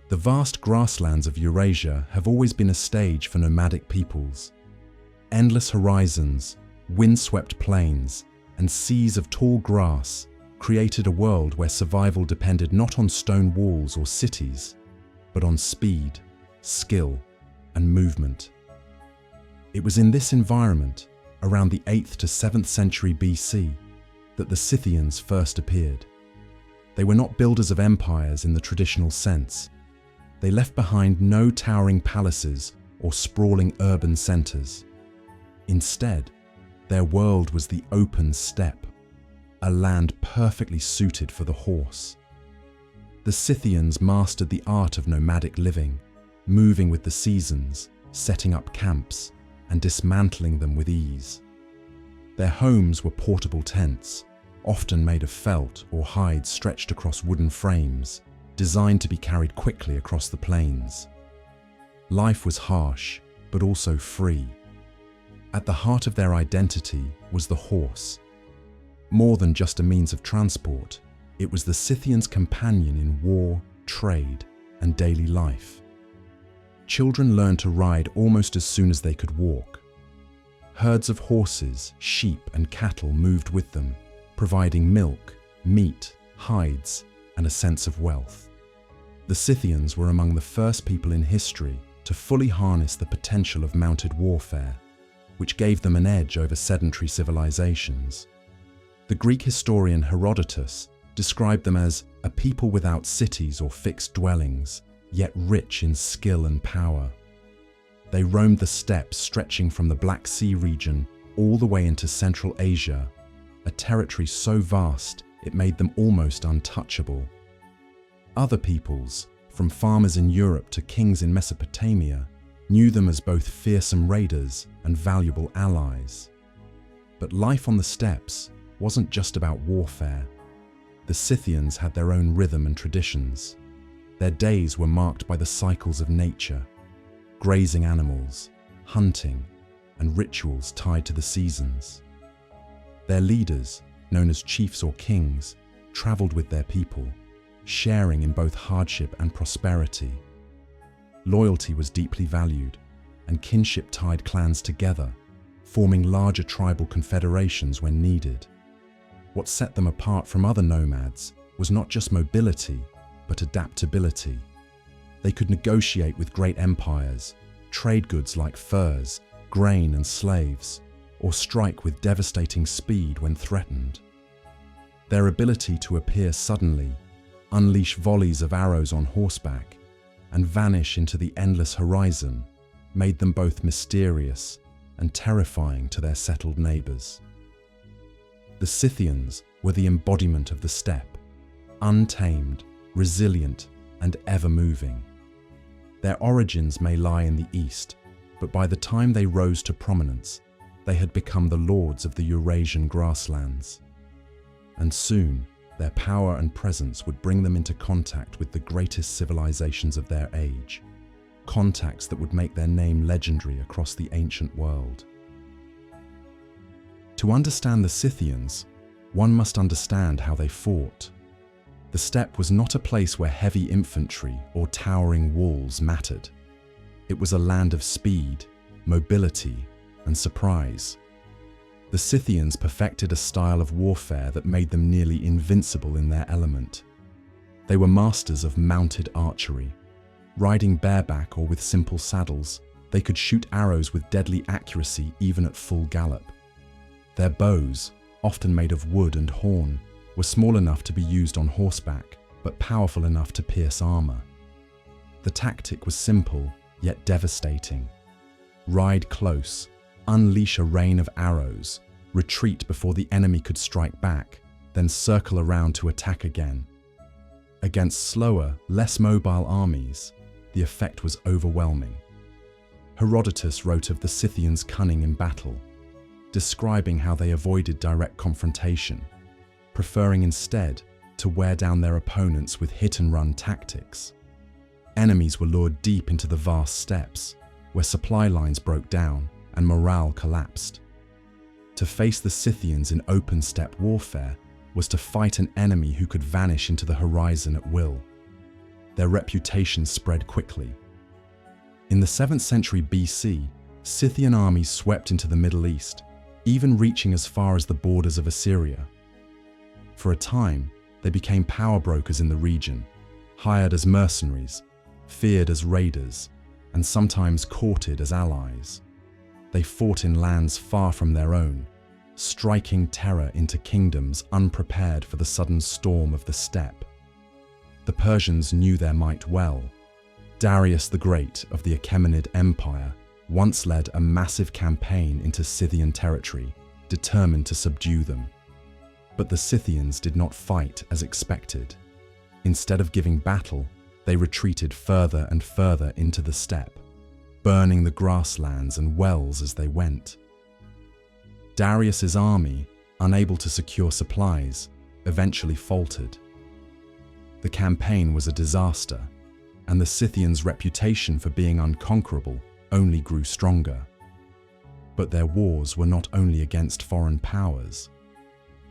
The vast grasslands of Eurasia have always been a stage for nomadic peoples. Endless horizons, wind-swept plains, and seas of tall grass created a world where survival depended not on stone walls or cities, but on speed, skill, and movement. It was in this environment, around the 8th to 7th century BC, that the Scythians first appeared. They were not builders of empires in the traditional sense. They left behind no towering palaces or sprawling urban centers. Instead, their world was the open steppe, a land perfectly suited for the horse. The Scythians mastered the art of nomadic living, moving with the seasons, setting up camps, and dismantling them with ease. Their homes were portable tents, often made of felt or hide stretched across wooden frames, designed to be carried quickly across the plains. Life was harsh, but also free. At the heart of their identity was the horse. More than just a means of transport, it was the Scythians' companion in war, trade, and daily life. Children learned to ride almost as soon as they could walk. Herds of horses, sheep, and cattle moved with them, providing milk, meat, hides, and a sense of wealth. The Scythians were among the first people in history to fully harness the potential of mounted warfare, which gave them an edge over sedentary civilizations. The Greek historian Herodotus described them as a people without cities or fixed dwellings, yet rich in skill and power. They roamed the steppes stretching from the Black Sea region all the way into Central Asia, a territory so vast it made them almost untouchable. Other peoples, from farmers in Europe to kings in Mesopotamia, knew them as both fearsome raiders and valuable allies. But life on the steppes wasn't just about warfare. The Scythians had their own rhythm and traditions. Their days were marked by the cycles of nature, grazing animals, hunting, and rituals tied to the seasons. Their leaders, known as chiefs or kings, traveled with their people, sharing in both hardship and prosperity. Loyalty was deeply valued, and kinship tied clans together, forming larger tribal confederations when needed. What set them apart from other nomads was not just mobility, but adaptability. They could negotiate with great empires, trade goods like furs, grain, and slaves, or strike with devastating speed when threatened. Their ability to appear suddenly, unleash volleys of arrows on horseback, and vanish into the endless horizon made them both mysterious and terrifying to their settled neighbors. The Scythians were the embodiment of the steppe, untamed, resilient, and ever-moving. Their origins may lie in the east, but by the time they rose to prominence, they had become the lords of the Eurasian grasslands. And soon, their power and presence would bring them into contact with the greatest civilizations of their age, contacts that would make their name legendary across the ancient world. To understand the Scythians, one must understand how they fought. The steppe was not a place where heavy infantry or towering walls mattered. It was a land of speed, mobility, and surprise. The Scythians perfected a style of warfare that made them nearly invincible in their element. They were masters of mounted archery. Riding bareback or with simple saddles, they could shoot arrows with deadly accuracy even at full gallop. Their bows, often made of wood and horn, were small enough to be used on horseback, but powerful enough to pierce armor. The tactic was simple, yet devastating. Ride close, unleash a rain of arrows, retreat before the enemy could strike back, then circle around to attack again. Against slower, less mobile armies, the effect was overwhelming. Herodotus wrote of the Scythians' cunning in battle, describing how they avoided direct confrontation, preferring instead to wear down their opponents with hit-and-run tactics. Enemies were lured deep into the vast steppes, where supply lines broke down and morale collapsed. To face the Scythians in open steppe warfare was to fight an enemy who could vanish into the horizon at will. their reputation spread quickly. In the 7th century BC, Scythian armies swept into the Middle East, even reaching as far as the borders of Assyria. For a time, they became power brokers in the region, hired as mercenaries, feared as raiders, and sometimes courted as allies. They fought in lands far from their own, striking terror into kingdoms unprepared for the sudden storm of the steppe. The Persians knew their might well. Darius the Great of the Achaemenid Empire once led a massive campaign into Scythian territory, determined to subdue them. But the Scythians did not fight as expected. Instead of giving battle, they retreated further and further into the steppe, burning the grasslands and wells as they went. Darius's army, unable to secure supplies, eventually faltered. The campaign was a disaster, and the Scythians' reputation for being unconquerable only grew stronger. But their wars were not only against foreign powers.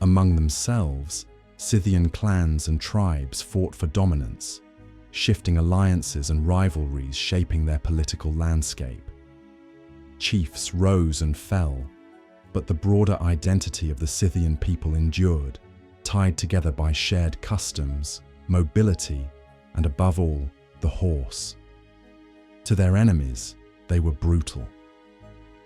Among themselves, Scythian clans and tribes fought for dominance, shifting alliances and rivalries shaping their political landscape. Chiefs rose and fell, but the broader identity of the Scythian people endured, tied together by shared customs, mobility, and above all, the horse. To their enemies, they were brutal.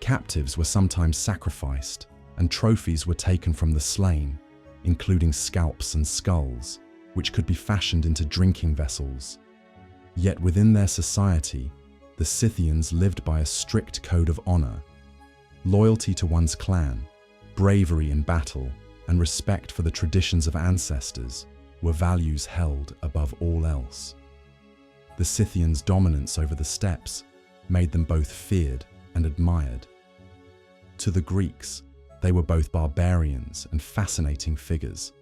Captives were sometimes sacrificed, and trophies were taken from the slain, including scalps and skulls, which could be fashioned into drinking vessels. Yet within their society, the Scythians lived by a strict code of honor. Loyalty to one's clan, bravery in battle, and respect for the traditions of ancestors were values held above all else. The Scythians' dominance over the steppes made them both feared and admired. To the Greeks, they were both barbarians and fascinating figures,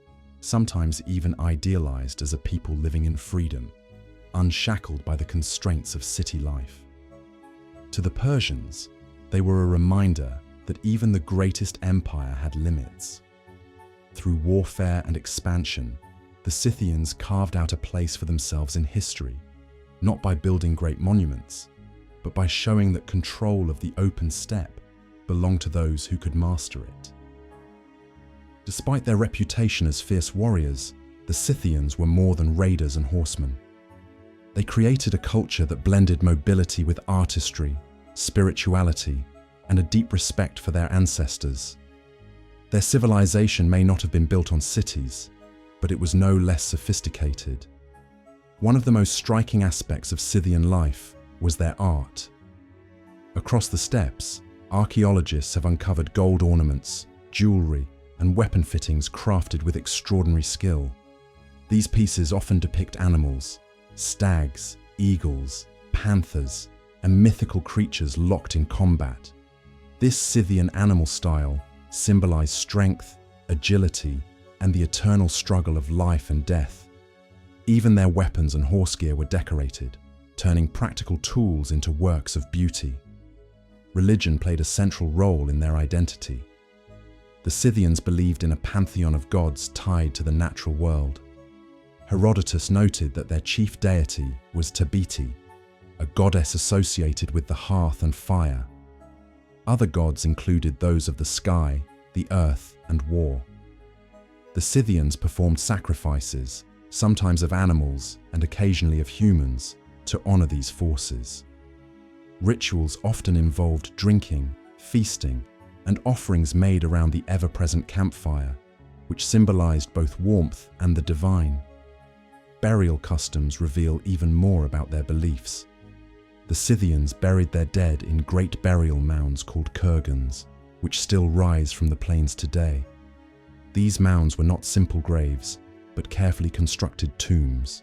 sometimes even idealized as a people living in freedom, unshackled by the constraints of city life. To the Persians, they were a reminder that even the greatest empire had limits. Through warfare and expansion, the Scythians carved out a place for themselves in history, not by building great monuments, but by showing that control of the open steppe belonged to those who could master it. Despite their reputation as fierce warriors, the Scythians were more than raiders and horsemen. They created a culture that blended mobility with artistry, spirituality, and a deep respect for their ancestors. Their civilization may not have been built on cities, but it was no less sophisticated. One of the most striking aspects of Scythian life was their art. Across the steppes, archaeologists have uncovered gold ornaments, jewelry, and weapon fittings crafted with extraordinary skill. These pieces often depict animals, stags, eagles, panthers, and mythical creatures locked in combat. This Scythian animal style symbolized strength, agility, and the eternal struggle of life and death. Even their weapons and horse gear were decorated, turning practical tools into works of beauty. Religion played a central role in their identity. The Scythians believed in a pantheon of gods tied to the natural world. Herodotus noted that their chief deity was Tabete, a goddess associated with the hearth and fire. Other gods included those of the sky, the earth, and war. The Scythians performed sacrifices, sometimes of animals and occasionally of humans, to honor these forces. Rituals often involved drinking, feasting, and offerings made around the ever-present campfire, which symbolized both warmth and the divine. Burial customs reveal even more about their beliefs. The Scythians buried their dead in great burial mounds called kurgans, which still rise from the plains today. These mounds were not simple graves, but carefully constructed tombs.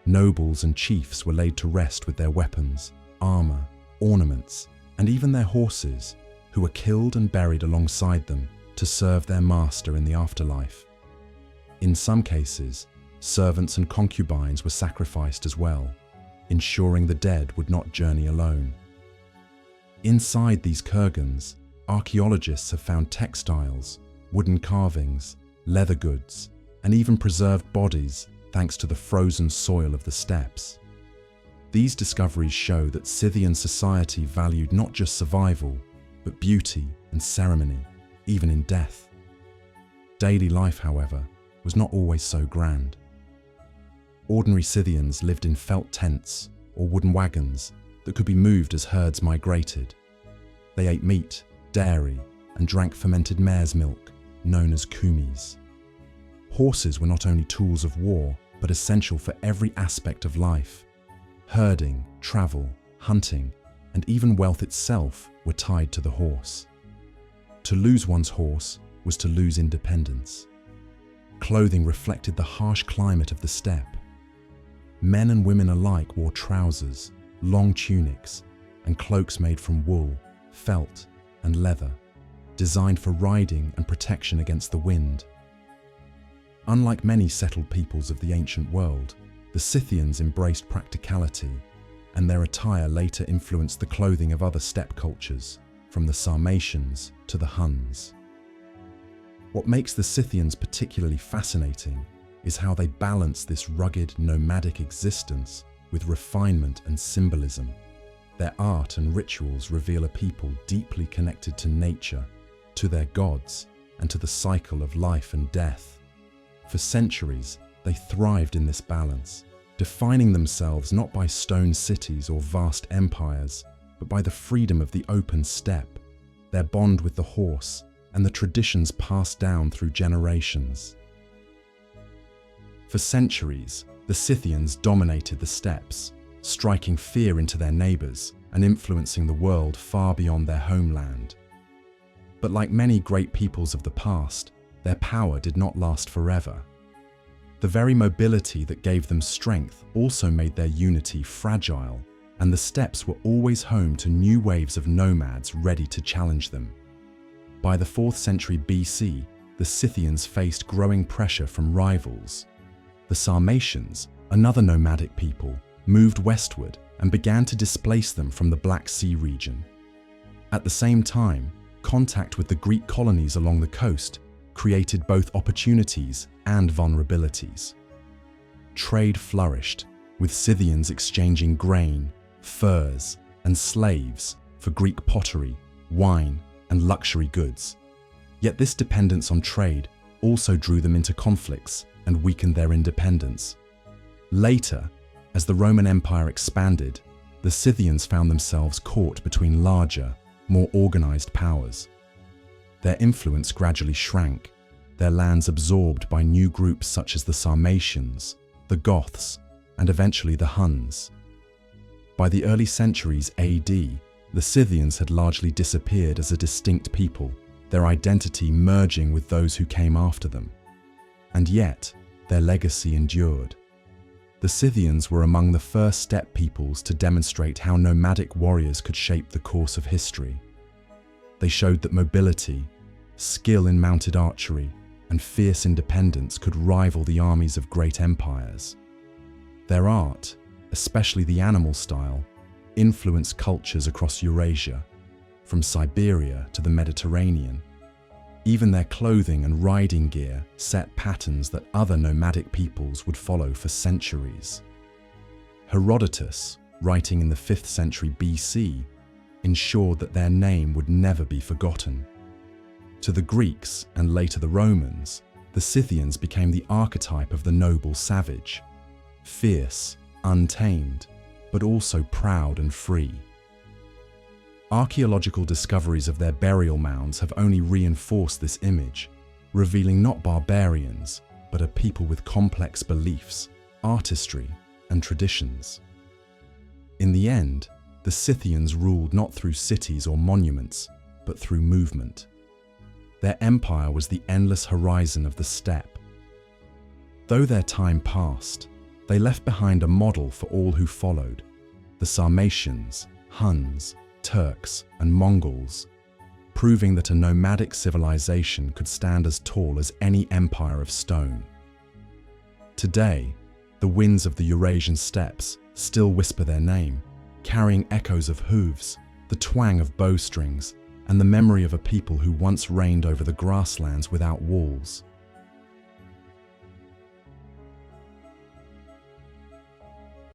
Nobles and chiefs were laid to rest with their weapons, armor, ornaments, and even their horses, who were killed and buried alongside them to serve their master in the afterlife. In some cases, servants and concubines were sacrificed as well, ensuring the dead would not journey alone. Inside these kurgans, archaeologists have found textiles, wooden carvings, leather goods, and even preserved bodies thanks to the frozen soil of the steppes. These discoveries show that Scythian society valued not just survival, but beauty and ceremony, even in death. Daily life, however, was not always so grand. Ordinary Scythians lived in felt tents or wooden wagons that could be moved as herds migrated. They ate meat, dairy, and drank fermented mare's milk, known as kumis. Horses were not only tools of war, but essential for every aspect of life. Herding, travel, hunting, and even wealth itself were tied to the horse. To lose one's horse was to lose independence. Clothing reflected the harsh climate of the steppe. Men and women alike wore trousers, long tunics, and cloaks made from wool, felt, and leather, designed for riding and protection against the wind. Unlike many settled peoples of the ancient world, the Scythians embraced practicality, and their attire later influenced the clothing of other steppe cultures, from the Sarmatians to the Huns. What makes the Scythians particularly fascinating is how they balance this rugged, nomadic existence with refinement and symbolism. Their art and rituals reveal a people deeply connected to nature, to their gods, and to the cycle of life and death. For centuries, they thrived in this balance, defining themselves not by stone cities or vast empires, but by the freedom of the open steppe, their bond with the horse, and the traditions passed down through generations. For centuries, the Scythians dominated the steppes, striking fear into their neighbors and influencing the world far beyond their homeland. But like many great peoples of the past, their power did not last forever. The very mobility that gave them strength also made their unity fragile, and the steppes were always home to new waves of nomads ready to challenge them. By the 4th century BC, the Scythians faced growing pressure from rivals. The Sarmatians, another nomadic people, moved westward and began to displace them from the Black Sea region. At the same time, contact with the Greek colonies along the coast created both opportunities and vulnerabilities. Trade flourished, with Scythians exchanging grain, furs, and slaves for Greek pottery, wine, and luxury goods. Yet this dependence on trade also drew them into conflicts and weakened their independence. Later, as the Roman Empire expanded, the Scythians found themselves caught between larger, more organized powers. Their influence gradually shrank, their lands absorbed by new groups such as the Sarmatians, the Goths, and eventually the Huns. By the early centuries AD, the Scythians had largely disappeared as a distinct people, their identity merging with those who came after them. And yet, their legacy endured. The Scythians were among the first steppe peoples to demonstrate how nomadic warriors could shape the course of history. They showed that mobility, skill in mounted archery, and fierce independence could rival the armies of great empires. Their art, especially the animal style, influenced cultures across Eurasia, from Siberia to the Mediterranean. Even their clothing and riding gear set patterns that other nomadic peoples would follow for centuries. Herodotus, writing in the 5th century BC, ensured that their name would never be forgotten. To the Greeks and later the Romans, the Scythians became the archetype of the noble savage, fierce, untamed, but also proud and free. Archaeological discoveries of their burial mounds have only reinforced this image, revealing not barbarians, but a people with complex beliefs, artistry, and traditions. In the end, the Scythians ruled not through cities or monuments, but through movement. Their empire was the endless horizon of the steppe. Though their time passed, they left behind a model for all who followed: the Sarmatians, Huns, Turks, and Mongols, proving that a nomadic civilization could stand as tall as any empire of stone. Today, the winds of the Eurasian steppes still whisper their name, carrying echoes of hooves, the twang of bowstrings, and the memory of a people who once reigned over the grasslands without walls.